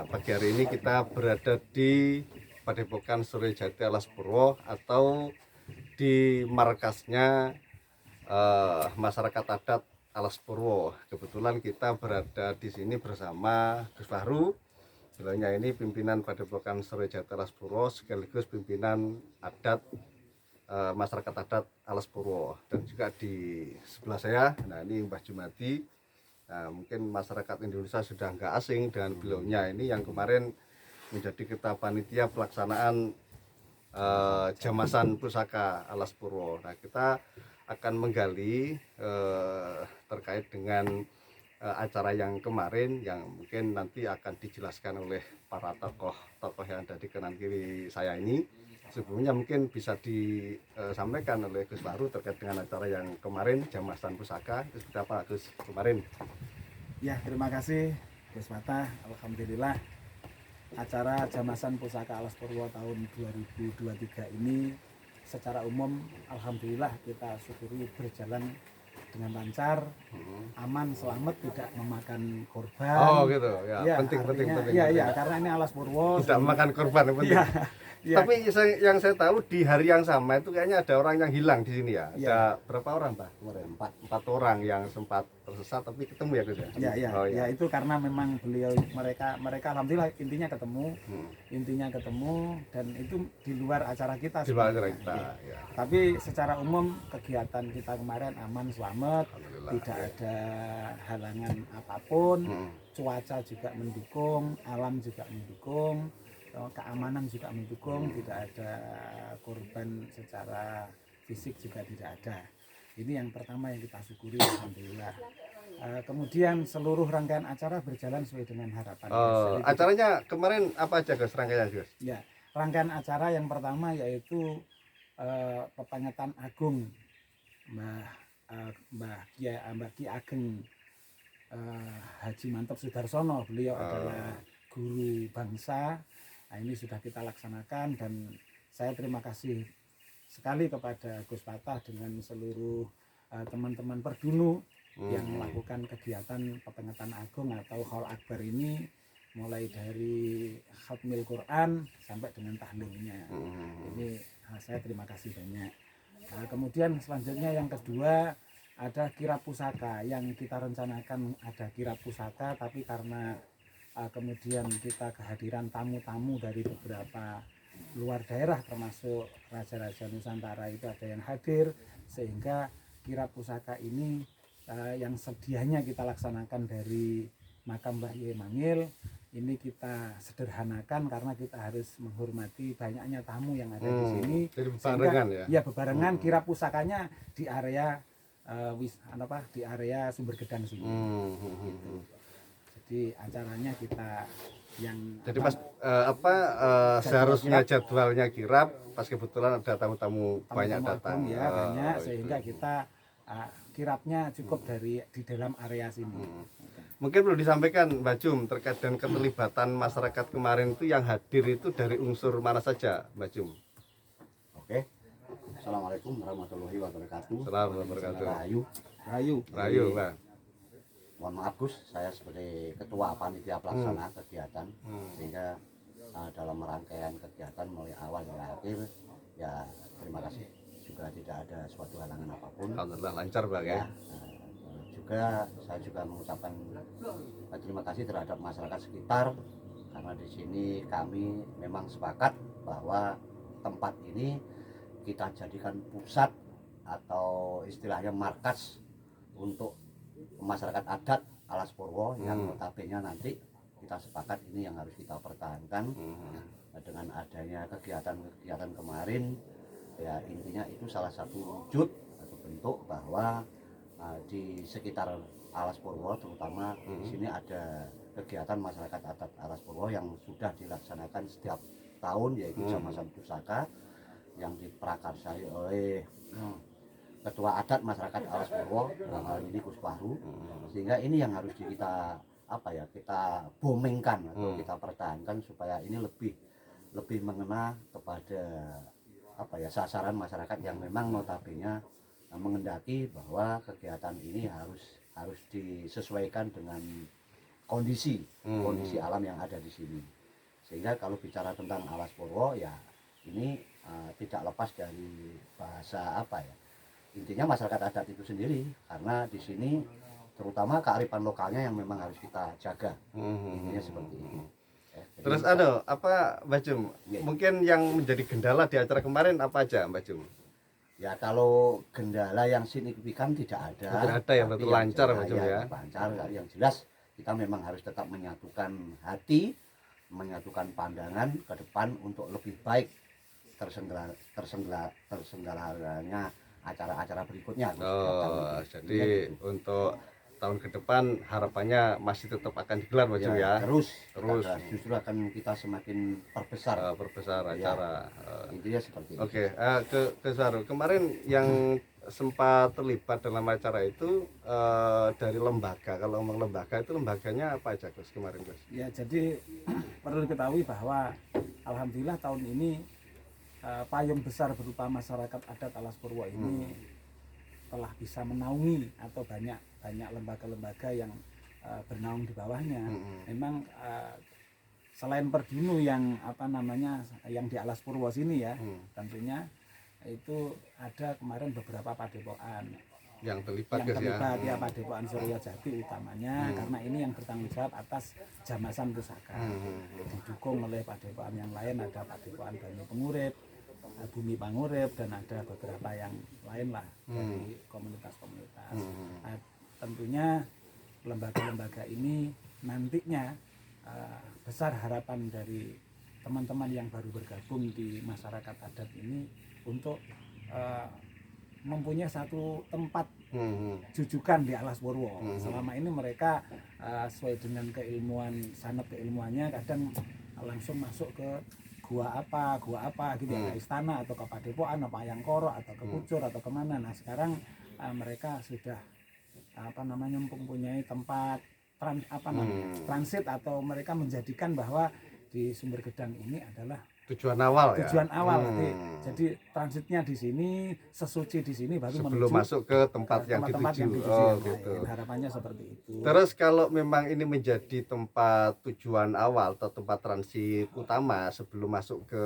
Pagi hari ini kita berada di Padepokan Suryajati Alas Purwo atau di markasnya masyarakat adat Alas Purwo. Kebetulan kita berada di sini bersama Gus Fahru. Beliaunya ini pimpinan Padepokan Suryajati Alas Purwo sekaligus pimpinan adat masyarakat adat Alas Purwo. Dan juga di sebelah saya, nah ini Mbah Jumadi. Nah, mungkin masyarakat Indonesia sudah nggak asing dengan beliaunya ini yang kemarin menjadi ketua panitia pelaksanaan Jamasan Pusaka Alas Purwo. Nah, kita akan menggali terkait dengan acara yang kemarin yang mungkin nanti akan dijelaskan oleh para tokoh-tokoh yang ada di kanan kiri saya ini. Sebelumnya mungkin bisa disampaikan oleh Gus Fahru terkait dengan acara yang kemarin Jamasan Pusaka. Itu seperti apa Gus kemarin? Ya, terima kasih Gus Mata. Alhamdulillah acara Jamasan Pusaka Alas Purwo tahun 2023 ini secara umum alhamdulillah kita syukuri berjalan dengan lancar, aman, selamat, tidak memakan korban. Oh gitu ya, Ya, penting. Iya, karena ini Alas Purwo tidak memakan korban yang penting. Ya, ya. Tapi yang saya tahu di hari yang sama itu kayaknya ada orang yang hilang di sini ya. Ya. Ada berapa orang Pak? Empat orang yang sempat tersesat tapi ketemu ya Gus ya? Ya, itu karena memang mereka alhamdulillah intinya ketemu dan itu di luar acara kita. Di luar acara kita. Ya. Tapi secara umum kegiatan kita kemarin aman selamat, tidak ada halangan apapun, cuaca juga mendukung, alam juga mendukung, keamanan juga mendukung, tidak ada korban secara fisik juga tidak ada. Ini yang pertama yang kita syukuri alhamdulillah. Kemudian seluruh rangkaian acara berjalan sesuai dengan harapan. Acaranya kemarin apa aja Gus rangkaian Gus? Ya, rangkaian acara yang pertama yaitu peperingatan agung Mbah Ki Ageng Haji Mantep Sudarsono. Beliau adalah guru bangsa. Nah, ini sudah kita laksanakan dan saya terima kasih sekali kepada Gus Fatah dengan seluruh teman-teman Perdunu yang melakukan kegiatan peperingatan agung atau Haul Akbar ini mulai dari khatmil Quran sampai dengan tahlilnya. Ini saya terima kasih banyak. Kemudian selanjutnya yang kedua ada kirab pusaka yang kita rencanakan ada kirab pusaka, tapi karena kemudian kita kehadiran tamu-tamu dari beberapa luar daerah termasuk raja-raja Nusantara itu ada yang hadir, sehingga kirab pusaka ini yang sedianya kita laksanakan dari makam Mbah Yai Mangil ini kita sederhanakan karena kita harus menghormati banyaknya tamu yang ada di sini. Jadi bebarengan ya? Bebarengan kirab pusakanya di area di area Sumber Gedang sini. Gitu. Jadi acaranya kita yang jadi pas seharusnya jadwalnya kirab, pas kebetulan ada tamu-tamu banyak datang ya, banyak sehingga kita kirabnya cukup di dalam area sini. Mungkin perlu disampaikan Mbak Jum terkait dengan keterlibatan masyarakat kemarin itu yang hadir itu dari unsur mana saja Mbak Jum? Oke. Assalamualaikum warahmatullahi wabarakatuh. Assalamualaikum warahmatullahi wabarakatuh. Rayu, Mbak. Mohon maaf Gus, saya sebagai ketua panitia pelaksana kegiatan sehingga dalam rangkaian kegiatan mulai awal hingga akhir ya terima kasih juga tidak ada suatu halangan apapun. Alhamdulillah lancar Bang ya. Saya juga mengucapkan terima kasih terhadap masyarakat sekitar karena di sini kami memang sepakat bahwa tempat ini kita jadikan pusat atau istilahnya markas untuk masyarakat adat Alas Purwo yang notabene nanti kita sepakat ini yang harus kita pertahankan. Dengan adanya kegiatan kemarin ya intinya itu salah satu wujud atau bentuk bahwa di sekitar Alas Purwo terutama di sini ada kegiatan masyarakat adat Alas Purwo yang sudah dilaksanakan setiap tahun yaitu Jamasan Pusaka yang diprakarsai oleh ketua adat masyarakat Alas Purwo dalam hal ini Gus Fahru, sehingga ini yang harus kita kita bomengkan atau kita pertahankan supaya ini lebih mengena kepada sasaran masyarakat yang memang notabene mengendaki bahwa kegiatan ini harus disesuaikan dengan kondisi alam yang ada di sini. Sehingga kalau bicara tentang Alas Purwo ya ini tidak lepas dari bahasa apa ya, intinya masyarakat adat itu sendiri, karena di sini terutama kearifan lokalnya yang memang harus kita jaga. Intinya seperti itu. Terus apa Mbak Jum, mungkin yang menjadi kendala di acara kemarin apa aja Mbak Jum? Ya kalau kendala yang signifikan tidak ada. Tidak ada ya, betul lancar Mbak Jum ya. Lancar, yang jelas kita memang harus tetap menyatukan hati, menyatukan pandangan ke depan untuk lebih baik terselenggaranya acara-acara berikutnya. Jadi untuk tahun ke depan harapannya masih tetap akan digelar Mbak Jum ya. Terus justru akan kita semakin perbesar acara. Intinya seperti itu. Oke, ke Saru. Kemarin yang sempat terlibat dalam acara itu dari lembaga. Kalau ngomong lembaga itu lembaganya apa aja Gus kemarin Gus? Ya, jadi perlu diketahui bahwa alhamdulillah tahun ini payung besar berupa masyarakat adat Alas Purwo ini telah bisa menaungi atau banyak lembaga-lembaga yang bernaung di bawahnya. Memang selain Perdunu yang yang di Alas Purwo sini ya, tentunya itu ada kemarin beberapa padepokan yang terlibat ya, Padepokan Surya Jati utamanya, karena ini yang bertanggung jawab atas jamasan pusaka. Didukung oleh padepokan yang lain, ada Padepokan Banyu Pengurip, Bumi Pangurip, dan ada beberapa yang lain lah dari komunitas-komunitas. Nah, tentunya lembaga-lembaga ini nantinya besar harapan dari teman-teman yang baru bergabung di masyarakat adat ini untuk mempunyai satu tempat jujukan di Alas Purwo. Selama ini mereka sesuai dengan sanad keilmuannya kadang langsung masuk ke gua apa gitu ya, ke istana atau ke padepokan apa yang koro atau ke Pucur atau kemana. Nah sekarang mereka sudah mempunyai tempat transit, atau mereka menjadikan bahwa di Sumber Gedang ini adalah tujuan awal. Jadi transitnya di sini, sesuci di sini, baru sebelum masuk ke tempat yang dituju. Gitu. Harapannya seperti itu. Terus kalau memang ini menjadi tempat tujuan awal atau tempat transit utama sebelum masuk ke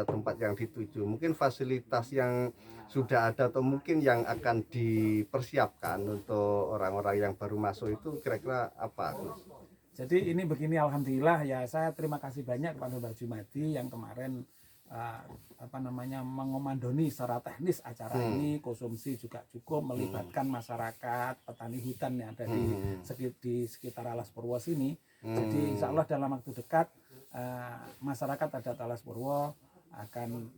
tempat yang dituju, mungkin fasilitas yang sudah ada atau mungkin yang akan dipersiapkan untuk orang-orang yang baru masuk itu kira-kira apa? Jadi ini begini, alhamdulillah ya, saya terima kasih banyak kepada Mbak Jumadi yang kemarin mengomandoni secara teknis acara ini. Konsumsi juga cukup, melibatkan masyarakat petani hutan yang ada di sekitar Alas Purwo sini. Jadi insya Allah dalam waktu dekat masyarakat adat Alas Purwo akan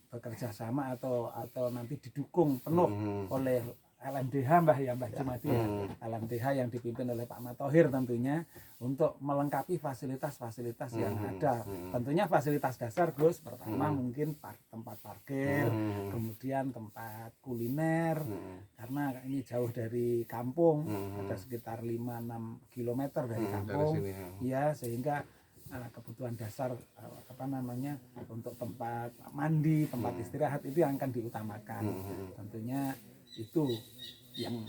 bekerja sama atau nanti didukung penuh oleh LMDH Mbak Jumadi, LMDH yang dipimpin oleh Pak Matohir tentunya, untuk melengkapi fasilitas-fasilitas yang ada. Tentunya fasilitas dasar Gus, pertama mungkin tempat parkir, kemudian tempat kuliner, karena ini jauh dari kampung, ada sekitar 5-6 km dari kampung, ya, sehingga kebutuhan dasar untuk tempat mandi, tempat istirahat itu yang akan diutamakan. Tentunya itu yang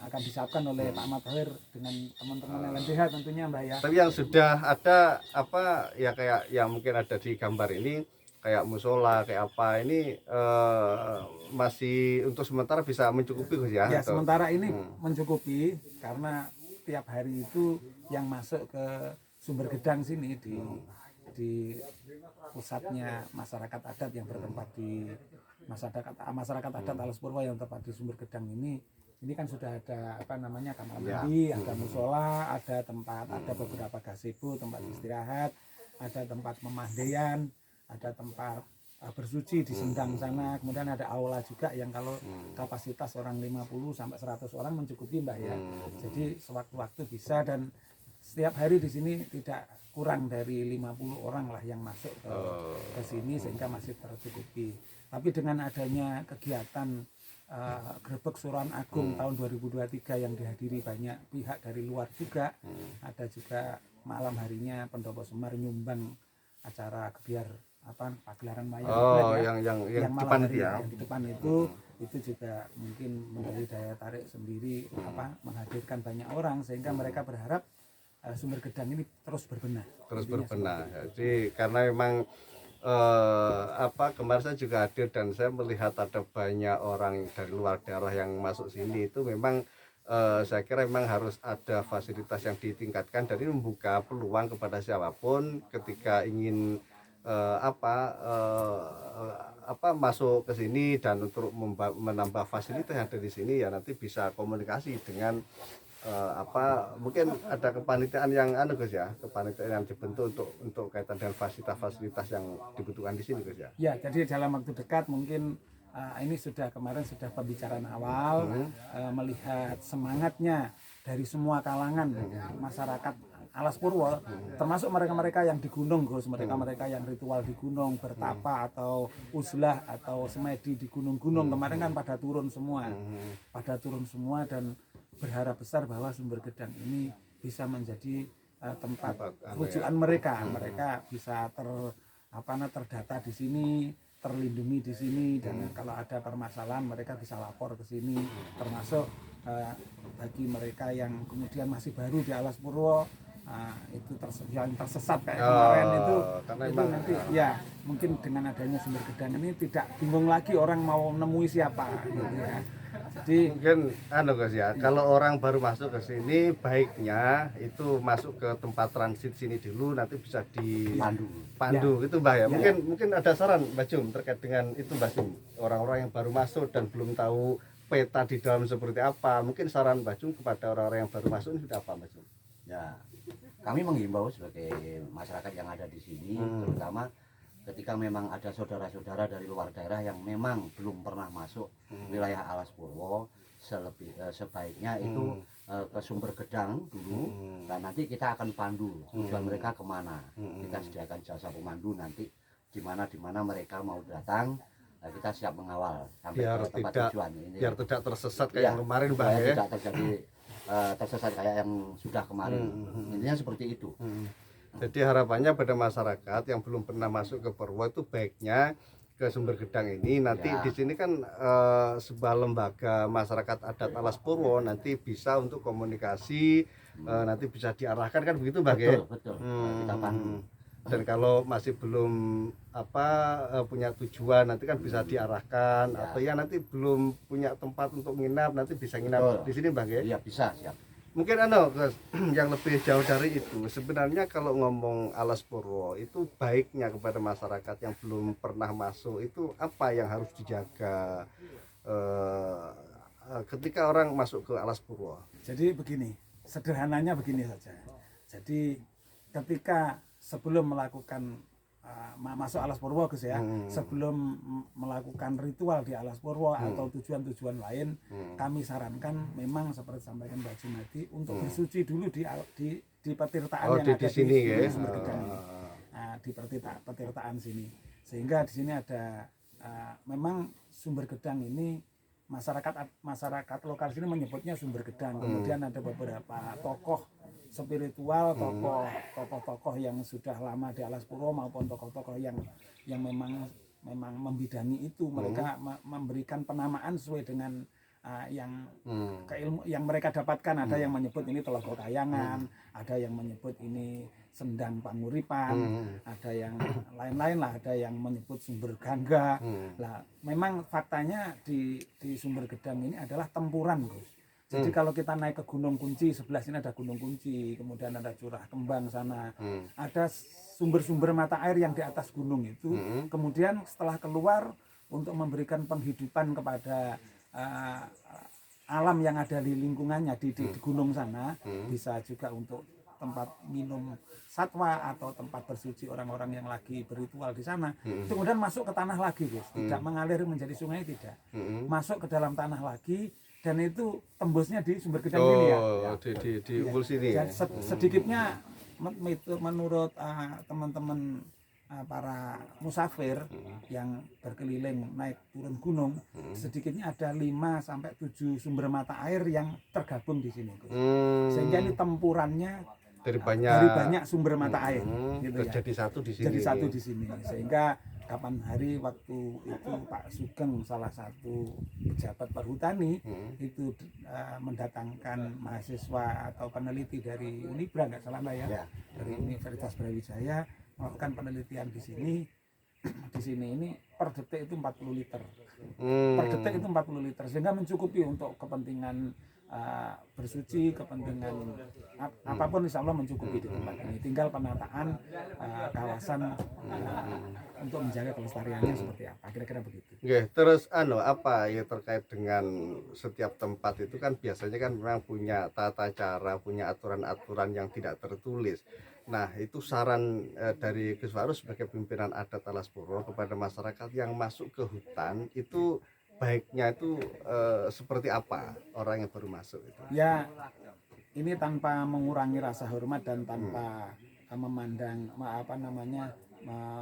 akan disiapkan oleh Pak Matohir dengan teman-teman LMDH tentunya Mbak ya. Tapi yang sudah ada kayak yang mungkin ada di gambar ini, kayak musola kayak apa ini masih untuk sementara bisa mencukupi Gus ya? Ya, sementara ini mencukupi, karena tiap hari itu yang masuk ke Sumber Gedang sini di pusatnya masyarakat adat yang bertempat di masyarakat adat Alas Purwo yang tepat di Sumber Gedang ini kan sudah ada kamar mandi, ada musola, ada beberapa gazebo, tempat istirahat, ada tempat pemandian, ada tempat bersuci di Sendang sana, kemudian ada aula juga yang kalau kapasitas orang 50 sampai 100 orang mencukupi Mbak ya. Jadi sewaktu-waktu bisa, dan setiap hari di sini tidak kurang dari 50 orang lah yang masuk ke sini, sehingga masih tercukupi. Tapi dengan adanya kegiatan Grebek Suruhan Agung tahun 2023 yang dihadiri banyak pihak dari luar juga, ada juga malam harinya Pendopo Semar nyumbang acara gebiar pagelaran wayang Oh, kulit ya. yang Malam depan hari itu ya. yang di depan itu juga mungkin menjadi daya tarik sendiri, menghadirkan banyak orang sehingga mereka berharap Sumber Gedang ini terus berbenah. Terus Intinya berbenah. seperti itu. Jadi karena memang kemarin saya juga hadir dan saya melihat ada banyak orang dari luar daerah yang masuk sini, itu memang saya kira memang harus ada fasilitas yang ditingkatkan dan ini membuka peluang kepada siapapun ketika ingin masuk ke sini dan untuk menambah fasilitas yang ada di sini, ya nanti bisa komunikasi dengan mungkin ada kepanitiaan yang Gus ya, kepanitiaan yang dibentuk untuk kaitan dengan fasilitas-fasilitas yang dibutuhkan di sini Gus ya. Ya, jadi dalam waktu dekat mungkin ini kemarin sudah pembicaraan awal, melihat semangatnya dari semua kalangan masyarakat Alas Purwo, termasuk mereka-mereka yang di gunung Gus, mereka-mereka yang ritual di gunung, bertapa atau uzlah atau semedi di gunung-gunung kemarin kan pada turun semua dan berharap besar bahwa Sumber Gedang ini bisa menjadi tempat rujukan mereka bisa terdata di sini, terlindungi di sini, dan kalau ada permasalahan mereka bisa lapor ke sini, termasuk bagi mereka yang kemudian masih baru di Alas Purwo, itu yang tersesat kayak kemarin itu nanti ya mungkin dengan adanya Sumber Gedang ini tidak bingung lagi orang mau nemui siapa gitu ya. Jadi mungkin Gus ya, kalau orang baru masuk ke sini baiknya itu masuk ke tempat transit sini dulu, nanti bisa dipandu gitu Mbah ya. Mungkin ada saran Mbak Jum terkait dengan itu Mbak Jum, orang-orang yang baru masuk dan belum tahu peta di dalam seperti apa, mungkin saran Mbak Jum kepada orang-orang yang baru masuk ini sudah apa Mbak Jum? Ya, kami menghimbau sebagai masyarakat yang ada di sini, terutama ketika memang ada saudara-saudara dari luar daerah yang memang belum pernah masuk wilayah Alas Purwo, sebaiknya itu ke Sumber Gedang dulu, dan nanti kita akan pandu tujuan mereka kemana. Kita sediakan jasa pemandu nanti di mana mereka mau datang, kita siap mengawal sampai ke tempat tujuan ini. Biar tidak tersesat kayak yang kemarin Mbak ya. Tidak terjadi tersesat kayak yang sudah kemarin. Intinya seperti itu. Jadi harapannya pada masyarakat yang belum pernah masuk ke Purwo itu baiknya ke Sumber Gedang ini. Nanti di sini kan sebuah lembaga masyarakat adat Alas Purwo, nanti bisa untuk komunikasi, nanti bisa diarahkan kan begitu Mbak ya? Betul. Kita pandu. Dan kalau masih belum punya tujuan, nanti kan bisa diarahkan, atau ya nanti belum punya tempat untuk menginap, nanti bisa nginap di sini Mbak ya? Iya, bisa, siap. Mungkin yang lebih jauh dari itu, sebenarnya kalau ngomong Alas Purwo itu baiknya kepada masyarakat yang belum pernah masuk itu apa yang harus dijaga ketika orang masuk ke Alas Purwo? Jadi begini, sederhananya begini saja. Jadi ketika sebelum melakukan masuk Alas Purwo Gus ya, sebelum melakukan ritual di Alas Purwo atau tujuan-tujuan lain, kami sarankan memang seperti sampaikan Mbak Jumadi untuk bersuci dulu di petirtaan yang ada di sini ya? Sumber Gedang ini. Di petirtaan sini, sehingga di sini ada memang Sumber Gedang ini masyarakat lokal sini menyebutnya Sumber Gedang. Kemudian ada beberapa tokoh spiritual, tokoh-tokoh yang sudah lama di Alas Purwo maupun tokoh-tokoh yang memang membidangi itu, mereka memberikan penamaan sesuai dengan keilmu yang mereka dapatkan. Ada yang menyebut ini Telogo Kayangan, ada yang menyebut ini Sendang Panguripan, ada yang lain-lain lah, ada yang menyebut Sumber Gangga. Lah, memang faktanya di Sumber Gedang ini adalah tempuran Gus. Jadi kalau kita naik ke Gunung Kunci, sebelah sini ada Gunung Kunci, kemudian ada Curah Kembang sana, ada sumber-sumber mata air yang di atas gunung itu, kemudian setelah keluar untuk memberikan penghidupan kepada alam yang ada di lingkungannya di gunung sana, bisa juga untuk tempat minum satwa atau tempat bersuci orang-orang yang lagi berritual di sana. Kemudian masuk ke tanah lagi, Gus. Tidak mengalir menjadi sungai, tidak. Masuk ke dalam tanah lagi, dan itu tembusnya di Sumber Gedang ini ya. Di Umbul sini. Sedikitnya menurut teman-teman para musafir yang berkeliling naik turun gunung, sedikitnya ada 5 sampai 7 sumber mata air yang tergabung di sini. Sehingga ini tempurannya dari dari banyak sumber mata air gitu ya. jadi satu di sini. Jadi satu di sini, sehingga kapan hari waktu itu Pak Sugeng, salah satu pejabat perhutani, itu mendatangkan mahasiswa atau peneliti dari Unibra, nggak salah Mbak ya, dari Universitas Brawijaya, melakukan penelitian di sini. Di sini ini per detik itu 40 liter. Per detik itu 40 liter, sehingga mencukupi untuk kepentingan bersuci, kepentingan apapun insya Allah mencukupi di tempat ini. Tinggal penataan kawasan untuk menjaga kelestariannya seperti apa, kira-kira begitu. Oke, terus apa ya terkait dengan setiap tempat itu kan biasanya kan memang punya tata cara, punya aturan-aturan yang tidak tertulis. Nah, itu saran dari Gus Farus sebagai pimpinan adat Alas Purwo kepada masyarakat yang masuk ke hutan itu baiknya itu seperti apa orang yang baru masuk itu? Ya, ini tanpa mengurangi rasa hormat dan tanpa memandang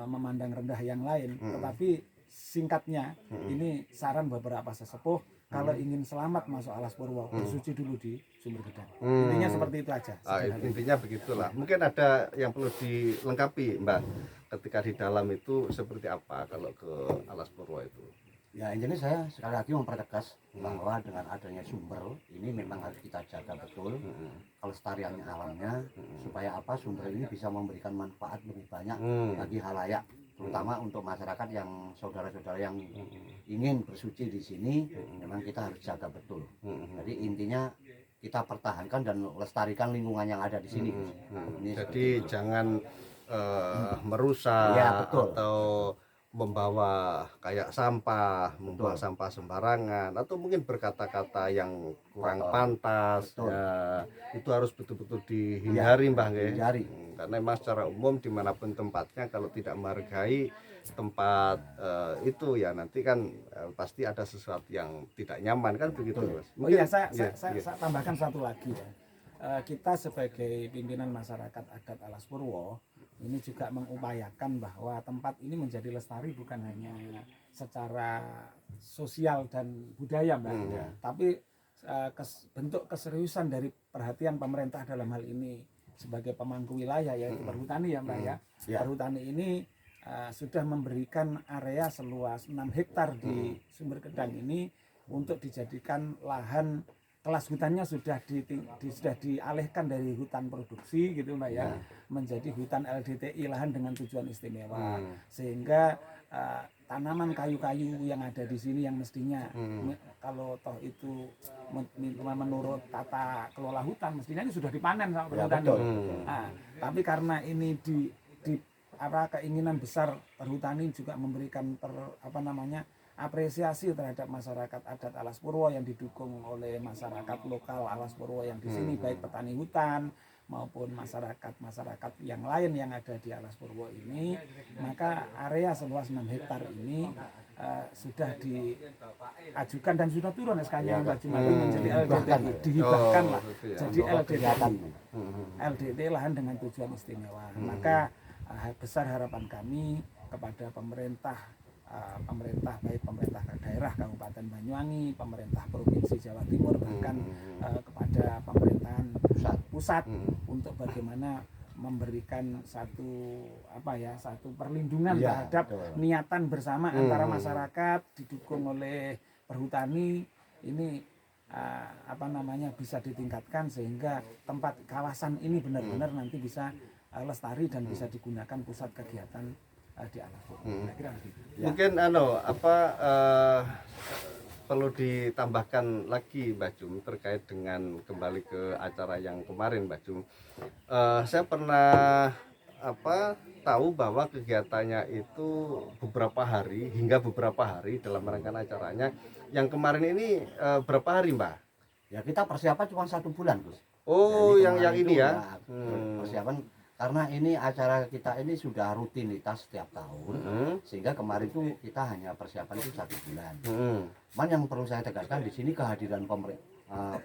memandang rendah yang lain, tetapi singkatnya ini saran beberapa sesepuh, kalau ingin selamat masuk Alas Purwo, bersuci dulu di Sumber Gedang. Intinya seperti itu aja. Intinya begitulah. Mungkin ada yang perlu dilengkapi, Mbak, ketika di dalam itu seperti apa kalau ke Alas Purwo itu? Ya, intinya saya sekali lagi mempertegas bahwa dengan adanya sumber ini memang harus kita jaga betul kelestarian alamnya, supaya apa, sumber ini bisa memberikan manfaat lebih banyak bagi halayak, terutama untuk masyarakat yang saudara-saudara yang ingin bersuci di sini. Memang kita harus jaga betul. Jadi intinya kita pertahankan dan lestarikan lingkungan yang ada di sini. Jadi jangan merusak ya, betul, atau membawa kayak sampah, membawa sampah sembarangan, atau mungkin berkata-kata yang kurang pantas. Ya, itu harus betul-betul dihindari, Mbah, dihindari. Karena memang secara umum dimanapun tempatnya, kalau tidak menghargai tempat itu ya nanti kan pasti ada sesuatu yang tidak nyaman, kan begitu, Mas. Mungkin, saya tambahkan satu lagi ya. Kita sebagai pimpinan masyarakat adat Alas Purwo ini juga mengupayakan bahwa tempat ini menjadi lestari bukan hanya secara sosial dan budaya, Mbak, tapi bentuk keseriusan dari perhatian pemerintah dalam hal ini sebagai pemangku wilayah, yaitu perhutani ya, Mbak ya. Perhutani ini sudah memberikan area seluas 6 hektar di Sumber Gedang ini untuk dijadikan lahan. Kelas hutannya sudah dialihkan dari hutan produksi gitu, Mbak ya, menjadi hutan LDTI, lahan dengan tujuan istimewa, sehingga tanaman kayu-kayu yang ada di sini yang mestinya kalau toh itu menurut tata kelola hutan mestinya ini sudah dipanen sama perhutani. Tapi karena ini di keinginan besar perhutani juga memberikan apresiasi terhadap masyarakat adat Alas Purwo yang didukung oleh masyarakat lokal Alas Purwo yang di sini, baik petani hutan maupun masyarakat yang lain yang ada di Alas Purwo ini, maka area seluas 6 hektar ini sudah diajukan dan sudah turun SK-nya Mbak Jumali menjadi LDT, dihibahkan lah jadi LDT, lahan dengan tujuan istimewa. Maka besar harapan kami kepada pemerintah baik pemerintah daerah Kabupaten Banyuwangi, pemerintah Provinsi Jawa Timur, bahkan kepada pemerintahan pusat untuk bagaimana memberikan satu perlindungan terhadap niatan bersama antara masyarakat didukung oleh perhutani ini bisa ditingkatkan sehingga tempat kawasan ini benar-benar nanti bisa lestari dan bisa digunakan pusat kegiatan di Alas Purwo. Mungkin perlu ditambahkan lagi, Mbak Jum, terkait dengan kembali ke acara yang kemarin, Mbak Jum. Saya pernah tahu bahwa kegiatannya itu beberapa hari dalam rangkaian acaranya. Yang kemarin ini berapa hari, Mbak? Ya, kita persiapan cuma 1 bulan, Gus. Oh, yang ini ya. Persiapan karena ini acara kita ini sudah rutinitas setiap tahun, sehingga kemarin itu kita hanya persiapan itu 1 bulan. Cuman yang perlu saya tegaskan di sini kehadiran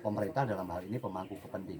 pemerintah dalam hal ini pemangku kepentingan